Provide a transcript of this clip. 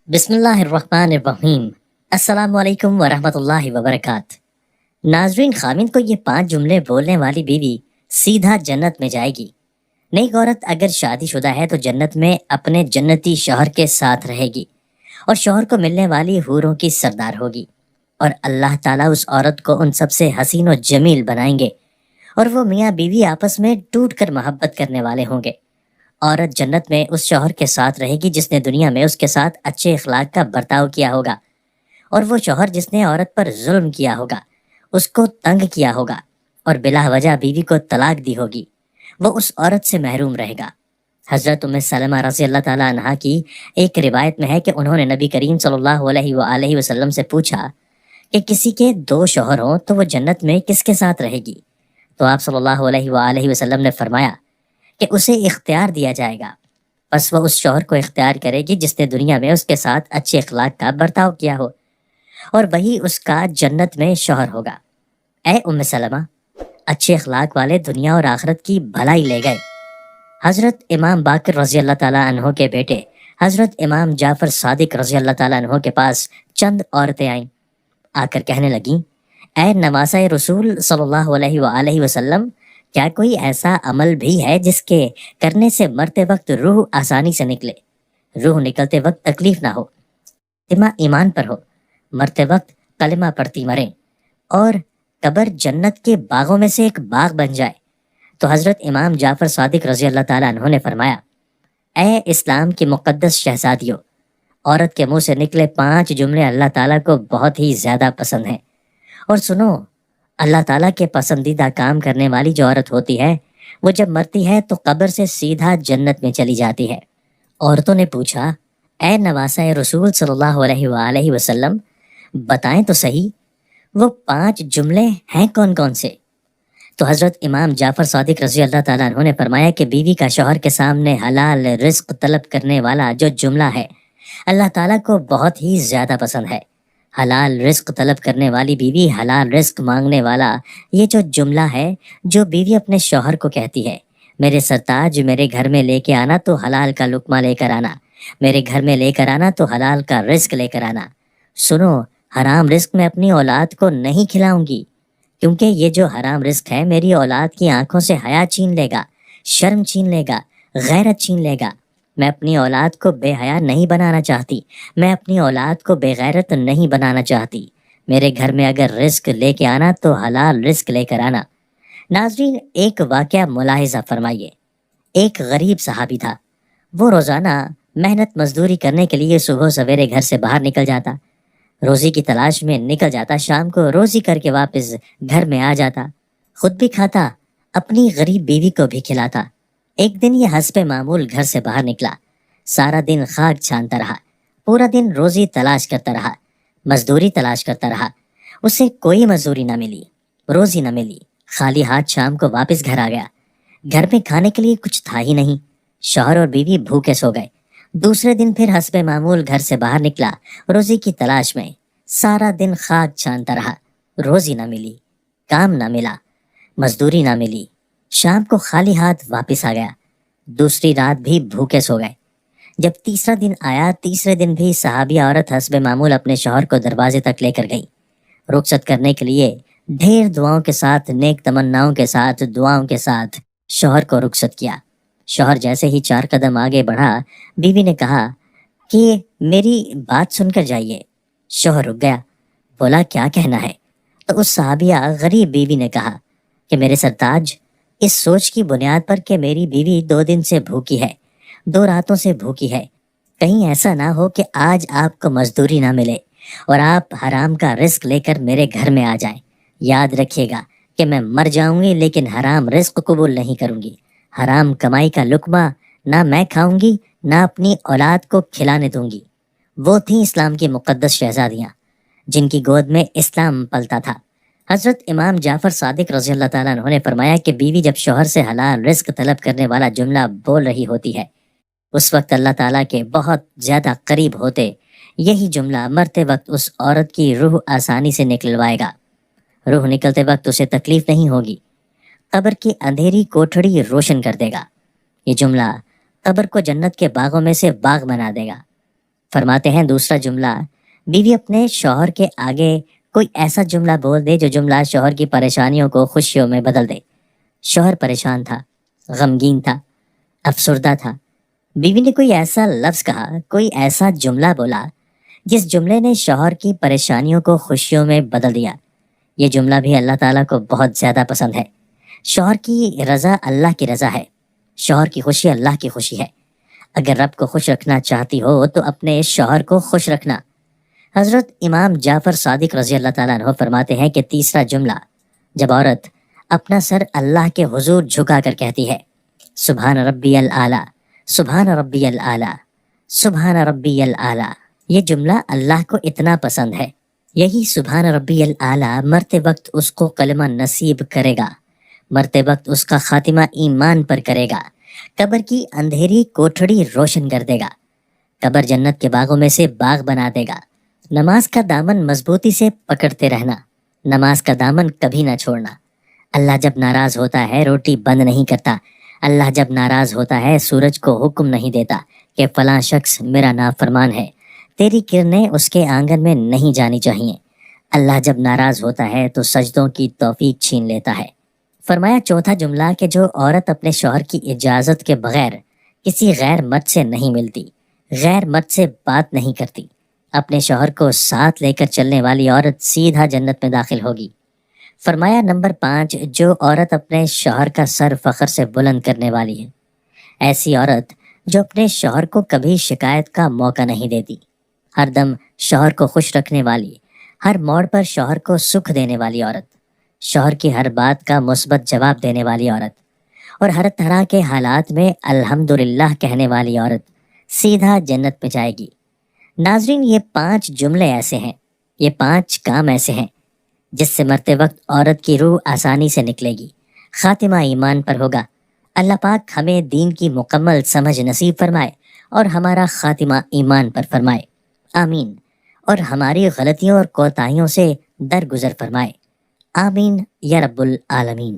بسم اللہ الرحمن الرحیم۔ السلام علیکم ورحمۃ اللہ وبرکاتہ۔ ناظرین، خامند کو یہ 5 جملے بولنے والی بیوی سیدھا جنت میں جائے گی۔ نئی عورت اگر شادی شدہ ہے تو جنت میں اپنے جنتی شوہر کے ساتھ رہے گی اور شوہر کو ملنے والی حوروں کی سردار ہوگی، اور اللہ تعالیٰ اس عورت کو ان سب سے حسین و جمیل بنائیں گے، اور وہ میاں بیوی آپس میں ٹوٹ کر محبت کرنے والے ہوں گے۔ عورت جنت میں اس شوہر کے ساتھ رہے گی جس نے دنیا میں اس کے ساتھ اچھے اخلاق کا برتاؤ کیا ہوگا، اور وہ شوہر جس نے عورت پر ظلم کیا ہوگا، اس کو تنگ کیا ہوگا اور بلا وجہ بیوی کو طلاق دی ہوگی، وہ اس عورت سے محروم رہے گا۔ حضرت ام سلمہ رضی اللہ تعالیٰ عنہا کی ایک روایت میں ہے کہ انہوں نے نبی کریم صلی اللہ علیہ وآلہ وسلم سے پوچھا کہ کسی کے 2 شوہر ہوں تو وہ جنت میں کس کے ساتھ رہے گی؟ تو آپ صلی اللہ علیہ وآلہ وسلم نے فرمایا کہ اسے اختیار دیا جائے گا، بس وہ اس شوہر کو اختیار کرے گی جس نے دنیا میں اس کے ساتھ اچھے اخلاق کا برتاؤ کیا ہو، اور وہی اس کا جنت میں شوہر ہوگا۔ اے ام سلمہ، اچھے اخلاق والے دنیا اور آخرت کی بھلائی لے گئے۔ حضرت امام باقر رضی اللہ تعالیٰ عنہ کے بیٹے حضرت امام جعفر صادق رضی اللہ تعالیٰ عنہ کے پاس چند عورتیں آئیں، آ کر کہنے لگیں، اے نواسۂ رسول صلی اللہ علیہ وآلہ وسلم، کیا کوئی ایسا عمل بھی ہے جس کے کرنے سے مرتے وقت روح آسانی سے نکلے، روح نکلتے وقت تکلیف نہ ہو، خاتمہ ایمان پر ہو، مرتے وقت کلمہ پڑھتی مریں، اور قبر جنت کے باغوں میں سے ایک باغ بن جائے؟ تو حضرت امام جعفر صادق رضی اللہ تعالیٰ عنہ نے فرمایا، اے اسلام کی مقدس شہزادیوں، عورت کے منہ سے نکلے 5 جملے اللہ تعالیٰ کو بہت ہی زیادہ پسند ہیں، اور سنو، اللہ تعالیٰ کے پسندیدہ کام کرنے والی جو عورت ہوتی ہے وہ جب مرتی ہے تو قبر سے سیدھا جنت میں چلی جاتی ہے۔ عورتوں نے پوچھا، اے نواسۂ رسول صلی اللہ علیہ وآلہ وسلم، بتائیں تو صحیح، وہ 5 جملے ہیں کون کون سے؟ تو حضرت امام جعفر صادق رضی اللہ تعالیٰ عنہ نے فرمایا کہ بیوی کا شوہر کے سامنے حلال رزق طلب کرنے والا جو جملہ ہے اللہ تعالیٰ کو بہت ہی زیادہ پسند ہے۔ حلال رزق طلب کرنے والی بیوی، حلال رزق مانگنے والا، یہ جو جملہ ہے جو بیوی اپنے شوہر کو کہتی ہے، میرے سرتاج میرے گھر میں لے کے آنا تو حلال کا لقمہ لے کر آنا، میرے گھر میں لے کر آنا تو حلال کا رزق لے کر آنا۔ سنو، حرام رزق میں اپنی اولاد کو نہیں کھلاؤں گی، کیونکہ یہ جو حرام رزق ہے میری اولاد کی آنکھوں سے حیا چھین لے گا، شرم چھین لے گا، غیرت چھین لے گا۔ میں اپنی اولاد کو بے حیا نہیں بنانا چاہتی، میں اپنی اولاد کو بے غیرت نہیں بنانا چاہتی۔ میرے گھر میں اگر رزق لے کے آنا تو حلال رزق لے کر آنا۔ ناظرین، ایک واقعہ ملاحظہ فرمائیے۔ ایک غریب صحابی تھا، وہ روزانہ محنت مزدوری کرنے کے لیے صبح سویرے گھر سے باہر نکل جاتا، روزی کی تلاش میں نکل جاتا، شام کو روزی کر کے واپس گھر میں آ جاتا، خود بھی کھاتا، اپنی غریب بیوی کو بھی کھلاتا۔ ایک دن یہ حسب معمول گھر سے باہر نکلا، سارا دن خاک چھانتا رہا، پورا دن روزی تلاش کرتا رہا، مزدوری تلاش کرتا رہا، اسے کوئی مزدوری نہ ملی، روزی نہ ملی، خالی ہاتھ شام کو واپس گھر آ گیا۔ گھر میں کھانے کے لیے کچھ تھا ہی نہیں، شوہر اور بیوی بھوکے سو گئے۔ دوسرے دن پھر حسب معمول گھر سے باہر نکلا، روزی کی تلاش میں، سارا دن خاک چھانتا رہا، روزی نہ ملی، کام نہ ملا، مزدوری نہ ملی، شام کو خالی ہاتھ واپس آ گیا۔ دوسری رات بھی بھوکے سو گئے۔ جب تیسرا دن آیا، تیسرے دن بھی صحابی عورت حسب معمول اپنے شوہر کو دروازے تک لے کر گئی، رخصت کرنے کے لیے ڈھیر دعاؤں کے ساتھ، نیک تمناؤں کے ساتھ، دعاؤں کے ساتھ شوہر کو رخصت کیا۔ شوہر جیسے ہی 4 قدم آگے بڑھا، بیوی نے کہا کہ میری بات سن کر جائیے۔ شوہر رک گیا، بولا کیا کہنا ہے؟ تو اس صحابیہ غریب بیوی نے کہا کہ میرے سرتاج، اس سوچ کی بنیاد پر کہ میری بیوی 2 دن سے بھوکی ہے، 2 راتوں سے بھوکی ہے، کہیں ایسا نہ ہو کہ آج آپ کو مزدوری نہ ملے اور آپ حرام کا رزق لے کر میرے گھر میں آ جائیں۔ یاد رکھیے گا کہ میں مر جاؤں گی لیکن حرام رزق قبول نہیں کروں گی، حرام کمائی کا لقمہ نہ میں کھاؤں گی نہ اپنی اولاد کو کھلانے دوں گی۔ وہ تھیں اسلام کی مقدس شہزادیاں جن کی گود میں اسلام پلتا تھا۔ حضرت امام جعفر صادق رضی اللہ تعالیٰ عنہ نے فرمایا کہ بیوی جب شوہر سے حلال رزق طلب کرنے والا جملہ بول رہی ہوتی ہے، اس وقت اللہ تعالیٰ کے بہت زیادہ قریب ہوتے یہی جملہ مرتے وقت اس عورت کی روح آسانی سے نکلوائے گا۔ روح نکلتے وقت اسے تکلیف نہیں ہوگی، قبر کی اندھیری کوٹھڑی روشن کر دے گا۔ یہ جملہ قبر کو جنت کے باغوں میں سے باغ بنا دے گا۔ فرماتے ہیں دوسرا جملہ، بیوی اپنے شوہر کے آگے کوئی ایسا جملہ بول دے جو جملہ شوہر کی پریشانیوں کو خوشیوں میں بدل دے۔ شوہر پریشان تھا، غمگین تھا، افسردہ تھا، بیوی نے کوئی ایسا لفظ کہا، کوئی ایسا جملہ بولا جس جملے نے شوہر کی پریشانیوں کو خوشیوں میں بدل دیا۔ یہ جملہ بھی اللہ تعالیٰ کو بہت زیادہ پسند ہے۔ شوہر کی رضا اللہ کی رضا ہے، شوہر کی خوشی اللہ کی خوشی ہے۔ اگر رب کو خوش رکھنا چاہتی ہو تو اپنے شوہر کو خوش رکھنا۔ حضرت امام جعفر صادق رضی اللہ تعالیٰ عنہ فرماتے ہیں کہ تیسرا جملہ، جب عورت اپنا سر اللہ کے حضور جھکا کر کہتی ہے سبحان ربی العالی، سبحان ربی العالی، سبحان ربی العالی، یہ جملہ اللہ کو اتنا پسند ہے، یہی سبحان ربی العالی مرتے وقت اس کو کلمہ نصیب کرے گا، مرتے وقت اس کا خاتمہ ایمان پر کرے گا، قبر کی اندھیری کوٹھڑی روشن کر دے گا، قبر جنت کے باغوں میں سے باغ بنا دے گا۔ نماز کا دامن مضبوطی سے پکڑتے رہنا، نماز کا دامن کبھی نہ چھوڑنا۔ اللہ جب ناراض ہوتا ہے روٹی بند نہیں کرتا، اللہ جب ناراض ہوتا ہے سورج کو حکم نہیں دیتا کہ فلاں شخص میرا نافرمان ہے، تیری کرنیں اس کے آنگن میں نہیں جانی چاہیے۔ اللہ جب ناراض ہوتا ہے تو سجدوں کی توفیق چھین لیتا ہے۔ فرمایا چوتھا جملہ کہ جو عورت اپنے شوہر کی اجازت کے بغیر کسی غیر مرد سے نہیں ملتی، غیر مرد سے بات نہیں کرتی، اپنے شوہر کو ساتھ لے کر چلنے والی عورت سیدھا جنت میں داخل ہوگی۔ فرمایا نمبر 5، جو عورت اپنے شوہر کا سر فخر سے بلند کرنے والی ہے، ایسی عورت جو اپنے شوہر کو کبھی شکایت کا موقع نہیں دیتی، ہر دم شوہر کو خوش رکھنے والی، ہر موڑ پر شوہر کو سکھ دینے والی عورت، شوہر کی ہر بات کا مثبت جواب دینے والی عورت اور ہر طرح کے حالات میں الحمدللہ کہنے والی عورت سیدھا جنت میں جائے گی۔ ناظرین، یہ 5 جملے ایسے ہیں، یہ 5 کام ایسے ہیں جس سے مرتے وقت عورت کی روح آسانی سے نکلے گی، خاتمہ ایمان پر ہوگا۔ اللہ پاک ہمیں دین کی مکمل سمجھ نصیب فرمائے اور ہمارا خاتمہ ایمان پر فرمائے، آمین، اور ہماری غلطیوں اور کوتاہیوں سے درگزر فرمائے، آمین یا رب العالمین۔